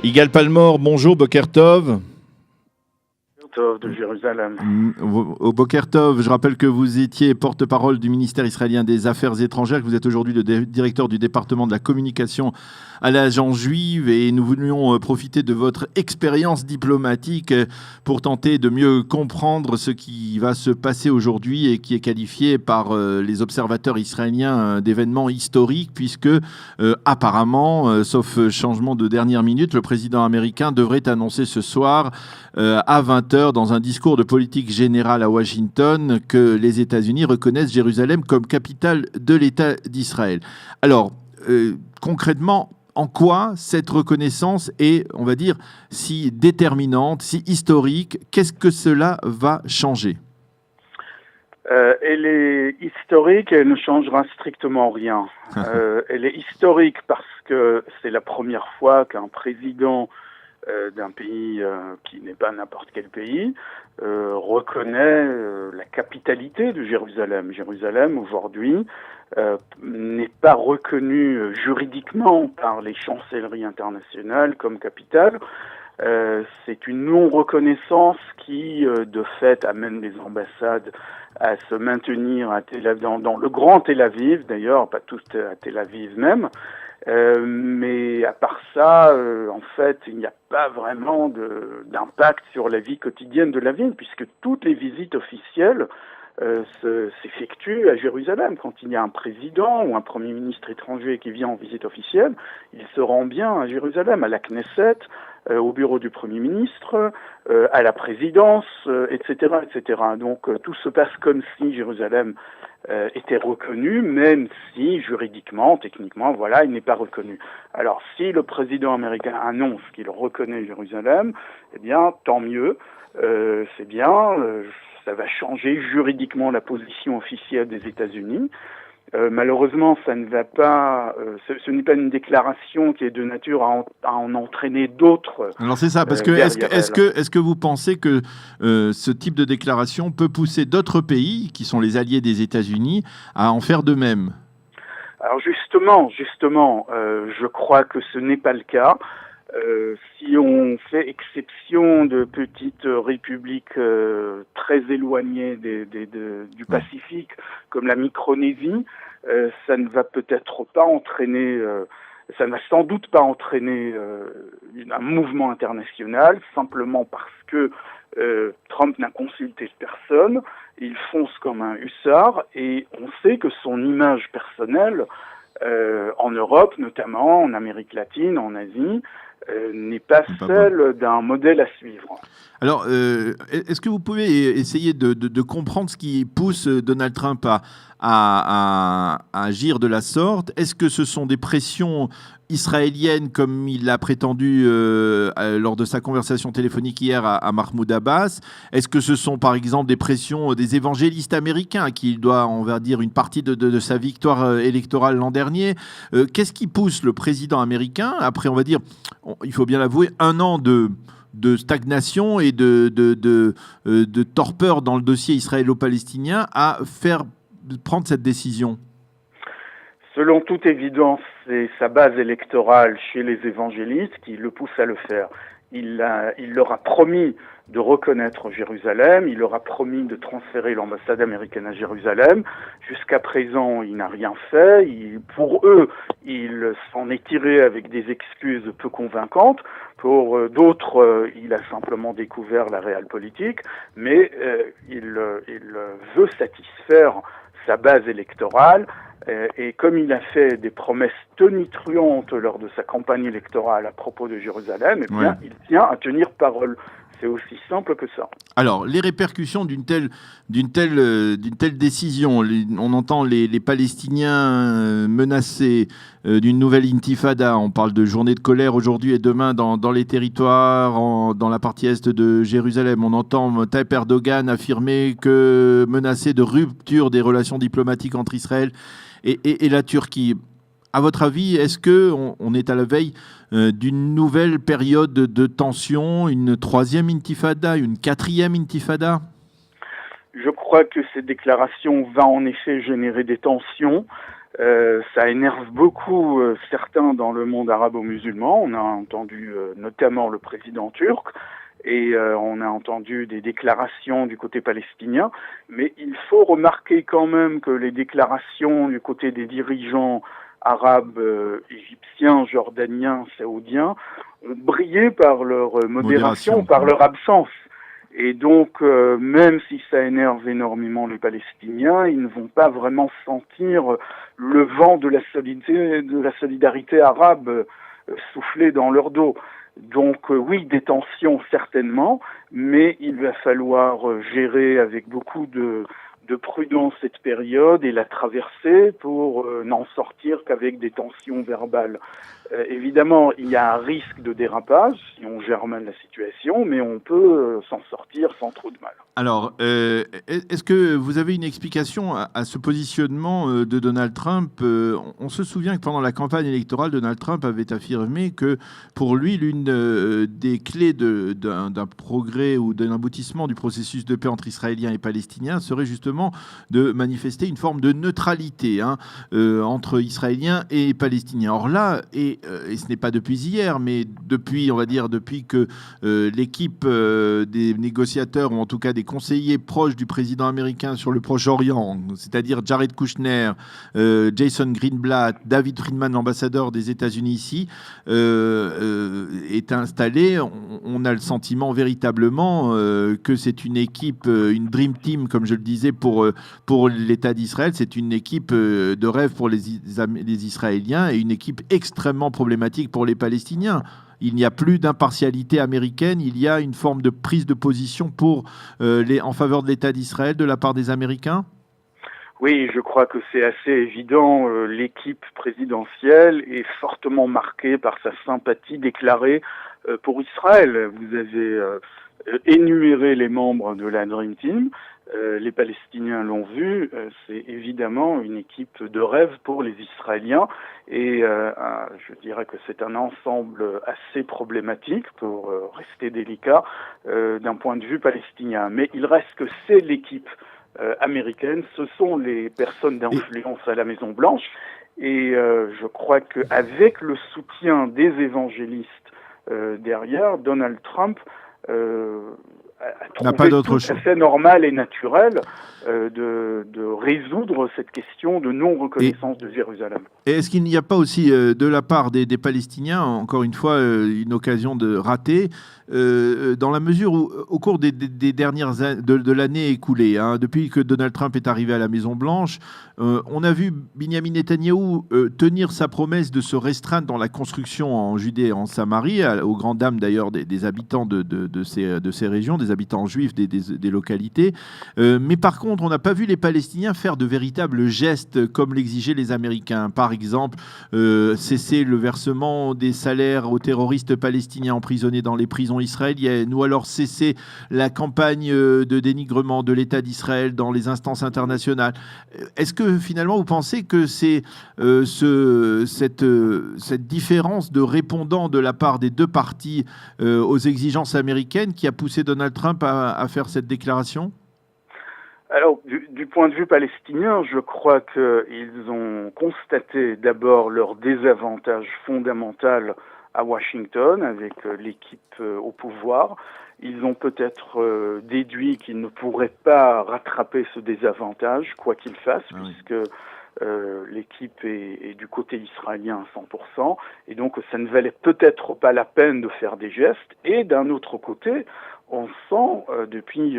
Igal Palmore, bonjour, Boker Tov. Tov de Jérusalem. Au Boker Tov, je rappelle que vous étiez porte-parole du ministère israélien des Affaires étrangères, que vous êtes aujourd'hui le directeur du département de la communication à l'agence juive, et nous voulions profiter de votre expérience diplomatique pour tenter de mieux comprendre ce qui va se passer aujourd'hui et qui est qualifié par les observateurs israéliens d'événements historiques, puisque apparemment, sauf changement de dernière minute, le président américain devrait annoncer ce soir à 20h dans un discours de politique générale à Washington que les États-Unis reconnaissent Jérusalem comme capitale de l'État d'Israël. Alors, concrètement, en quoi cette reconnaissance est, on va dire, si déterminante, si historique? Qu'est-ce que cela va changer? Elle est historique et elle ne changera strictement rien. Elle est historique parce que c'est la première fois qu'un président d'un pays qui n'est pas n'importe quel pays reconnaît la capitalité de Jérusalem. Jérusalem, aujourd'hui, n'est pas reconnue juridiquement par les chancelleries internationales comme capitale. C'est une non-reconnaissance qui, de fait, amène les ambassades à se maintenir à Tel Aviv, dans le grand Tel Aviv, d'ailleurs, pas tous à Tel Aviv même. Mais à part ça, en fait, il n'y a pas vraiment d'impact sur la vie quotidienne de la ville, puisque toutes les visites officielles s'effectuent à Jérusalem. Quand il y a un président ou un premier ministre étranger qui vient en visite officielle, il se rend bien à Jérusalem, à la Knesset, au bureau du Premier ministre, à la présidence, etc., etc. Donc tout se passe comme si Jérusalem était reconnu, même si juridiquement, techniquement, voilà, il n'est pas reconnu. Alors si le président américain annonce qu'il reconnaît Jérusalem, eh bien tant mieux, c'est bien, ça va changer juridiquement la position officielle des États-Unis. Malheureusement, ça ne va pas. Ce n'est pas une déclaration qui est de nature à en entraîner d'autres. Alors c'est ça, parce que est-ce que vous pensez que ce type de déclaration peut pousser d'autres pays, qui sont les alliés des États-Unis, à en faire de même? Alors justement, je crois que ce n'est pas le cas. Si on fait exception de petites républiques très éloignées du Pacifique, comme la Micronésie, ça ne va peut-être pas entraîner, ça ne va sans doute pas entraîner un mouvement international, simplement parce que Trump n'a consulté personne, il fonce comme un hussard, et on sait que son image personnelle, en Europe notamment, en Amérique latine, en Asie, n'est pas celle d'un modèle à suivre. Alors, est-ce que vous pouvez essayer de comprendre ce qui pousse Donald Trump à agir de la sorte? Est-ce que ce sont des pressions israéliennes, comme il l'a prétendu lors de sa conversation téléphonique hier à Mahmoud Abbas? Est-ce que ce sont, par exemple, des pressions des évangélistes américains à qui il doit, on va dire, une partie de sa victoire électorale l'an dernier? Qu'est-ce qui pousse le président américain, après, on va dire, il faut bien l'avouer, un an de stagnation et de torpeur dans le dossier israélo-palestinien, à prendre cette décision? Selon toute évidence, c'est sa base électorale chez les évangélistes qui le pousse à le faire. Il leur a promis de reconnaître Jérusalem, il leur a promis de transférer l'ambassade américaine à Jérusalem. Jusqu'à présent, il n'a rien fait. Pour eux, il s'en est tiré avec des excuses peu convaincantes. Pour d'autres, il a simplement découvert la réelle politique, mais il veut satisfaire sa base électorale. Et comme il a fait des promesses tonitruantes lors de sa campagne électorale à propos de Jérusalem, eh bien, il tient à tenir parole. C'est aussi simple que ça. Alors, les répercussions d'une telle décision, on entend les Palestiniens menacés d'une nouvelle intifada. On parle de journée de colère aujourd'hui et demain dans les territoires, dans la partie est de Jérusalem. On entend Tayyip Erdogan affirmer que menacé de rupture des relations diplomatiques entre Israël et la Turquie. À votre avis, est-ce qu'on est à la veille d'une nouvelle période de tension, une troisième intifada, une quatrième intifada? Je crois que cette déclaration va en effet générer des tensions. Ça énerve beaucoup certains dans le monde arabo-musulman. On a entendu notamment le président turc et on a entendu des déclarations du côté palestinien. Mais il faut remarquer quand même que les déclarations du côté des dirigeants arabes, égyptiens, jordaniens, saoudiens ont brillé par leur modération, par leur absence. Et donc, même si ça énerve énormément les Palestiniens, ils ne vont pas vraiment sentir le vent de la solidarité arabe souffler dans leur dos. Donc, oui, des tensions certainement, mais il va falloir gérer avec beaucoup de prudence cette période et la traverser pour n'en sortir qu'avec des tensions verbales. Évidemment, il y a un risque de dérapage si on gère mal la situation, mais on peut s'en sortir sans trop de mal. Alors, est-ce que vous avez une explication à ce positionnement de Donald Trump? On se souvient que pendant la campagne électorale, Donald Trump avait affirmé que pour lui, l'une des clés d'un progrès ou d'un aboutissement du processus de paix entre Israéliens et Palestiniens serait justement de manifester une forme de neutralité entre Israéliens et Palestiniens. Or là, et ce n'est pas depuis hier, mais depuis, on va dire, depuis que l'équipe des négociateurs, ou en tout cas des conseillers proches du président américain sur le Proche-Orient, c'est-à-dire Jared Kushner, Jason Greenblatt, David Friedman, l'ambassadeur des États-Unis ici, est installé. On a le sentiment véritablement que c'est une équipe, une dream team, comme je le disais, pour l'État d'Israël. C'est une équipe de rêve pour les Israéliens et une équipe extrêmement problématique pour les Palestiniens. Il n'y a plus d'impartialité américaine, il y a une forme de prise de position en faveur de l'État d'Israël de la part des Américains? Oui, je crois que c'est assez évident. L'équipe présidentielle est fortement marquée par sa sympathie déclarée pour Israël. Vous avez énuméré les membres de la Dream Team. Les Palestiniens l'ont vu, c'est évidemment une équipe de rêve pour les Israéliens et je dirais que c'est un ensemble assez problématique, pour rester délicat, d'un point de vue palestinien. Mais il reste que c'est l'équipe américaine, ce sont les personnes d'influence à la Maison-Blanche et je crois qu'avec le soutien des évangélistes derrière, Donald Trump n'a pas d'autre choix. C'est normal et naturel de résoudre cette question de non-reconnaissance de Jérusalem. Et est-ce qu'il n'y a pas aussi de la part des Palestiniens, encore une fois, une occasion de rater, dans la mesure où, au cours des dernières de l'année écoulée, depuis que Donald Trump est arrivé à la Maison-Blanche, on a vu Binyamin Netanyahou tenir sa promesse de se restreindre dans la construction en Judée et en Samarie, aux grandes dames d'ailleurs des habitants de ces régions, des habitants juifs des localités. Mais par contre, on n'a pas vu les Palestiniens faire de véritables gestes comme l'exigeaient les Américains. Par exemple, cesser le versement des salaires aux terroristes palestiniens emprisonnés dans les prisons israéliennes, ou alors cesser la campagne de dénigrement de l'État d'Israël dans les instances internationales. Est-ce que finalement vous pensez que c'est cette différence de répondant de la part des deux parties aux exigences américaines qui a poussé Donald Trump à faire cette déclaration? Alors, du point de vue palestinien, je crois qu'ils ont constaté d'abord leur désavantage fondamental à Washington avec l'équipe au pouvoir. Ils ont peut-être déduit qu'ils ne pourraient pas rattraper ce désavantage, quoi qu'ils fassent, puisque l'équipe est du côté israélien à 100%, et donc ça ne valait peut-être pas la peine de faire des gestes. Et d'un autre côté, on sent depuis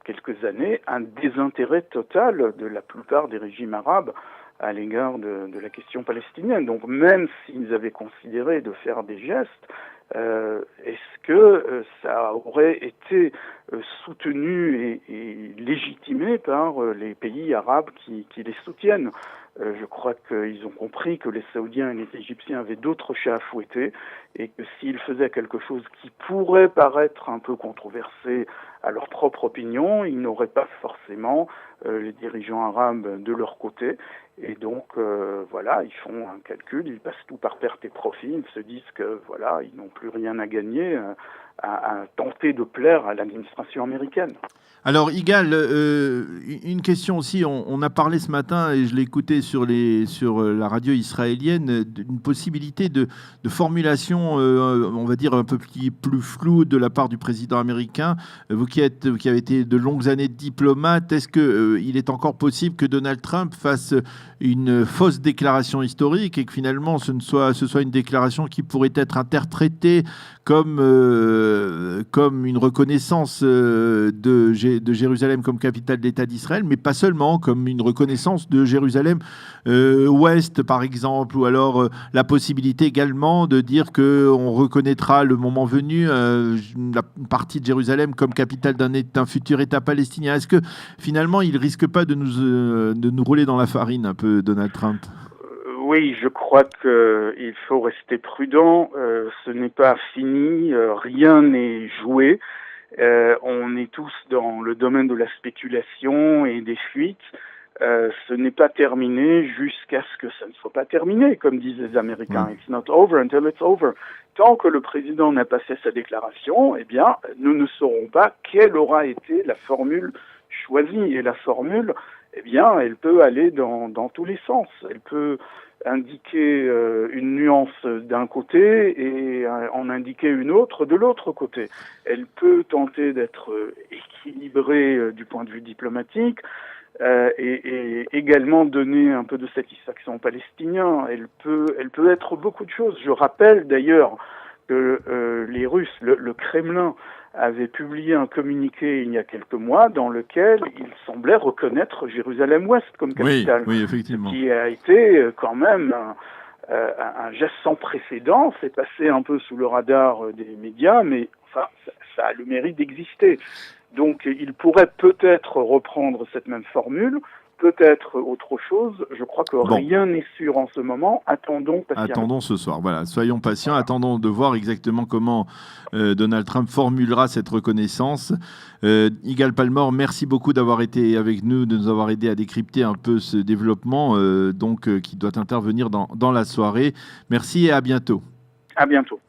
quelques années un désintérêt total de la plupart des régimes arabes à l'égard de la question palestinienne. Donc même s'ils avaient considéré de faire des gestes, est-ce que ça aurait été soutenu et légitimé par les pays arabes qui les soutiennent? Je crois qu'ils ont compris que les Saoudiens et les Égyptiens avaient d'autres chats à fouetter et que s'ils faisaient quelque chose qui pourrait paraître un peu controversé à leur propre opinion, ils n'auraient pas forcément les dirigeants arabes de leur côté. Et donc, voilà, ils font un calcul, ils passent tout par perte et profit, ils se disent que, voilà, ils n'ont plus rien à gagner à tenter de plaire à l'administration américaine. Alors, Igal, une question aussi, on a parlé ce matin, et je l'ai écouté sur la radio israélienne une possibilité de formulation, on va dire, un peu plus floue de la part du président américain. Vous qui avez été de longues années de diplomate, est-ce qu'il est encore possible que Donald Trump fasse une fausse déclaration historique et que finalement ce soit une déclaration qui pourrait être interprétée comme une reconnaissance de Jérusalem comme capitale de l'État d'Israël, mais pas seulement, comme une reconnaissance de Jérusalem ouest, par exemple, ou alors la possibilité également de dire qu'on reconnaîtra le moment venu la partie de Jérusalem comme capitale d'un futur État palestinien. Est-ce que finalement il risque pas de nous rouler dans la farine un peu, Donald Trump? Oui, je crois qu'il faut rester prudent. Ce n'est pas fini, rien n'est joué. On est tous dans le domaine de la spéculation et des fuites. Ce n'est pas terminé jusqu'à ce que ça ne soit pas terminé, comme disent les Américains. It's not over until it's over. Tant que le président n'a pas fait sa déclaration, eh bien, nous ne saurons pas quelle aura été la formule choisie. Et la formule, eh bien, elle peut aller dans tous les sens. Elle peut indiquer une nuance d'un côté et en indiquer une autre de l'autre côté. Elle peut tenter d'être équilibrée du point de vue diplomatique et également donner un peu de satisfaction aux Palestiniens. Elle peut être beaucoup de choses. Je rappelle d'ailleurs que les Russes, le Kremlin, avait publié un communiqué il y a quelques mois dans lequel il semblait reconnaître Jérusalem-Ouest comme capitale. Oui, effectivement. Qui a été quand même un geste sans précédent. C'est passé un peu sous le radar des médias, mais enfin, ça a le mérite d'exister. Donc il pourrait peut-être reprendre cette même formule, peut-être autre chose. Je crois que rien n'est sûr en ce moment. Attendons patiemment. Attendons ce soir. Voilà, soyons patients. Voilà. Attendons de voir exactement comment Donald Trump formulera cette reconnaissance. Yigal Palmor, merci beaucoup d'avoir été avec nous, de nous avoir aidé à décrypter un peu ce développement qui doit intervenir dans la soirée. Merci et à bientôt. À bientôt.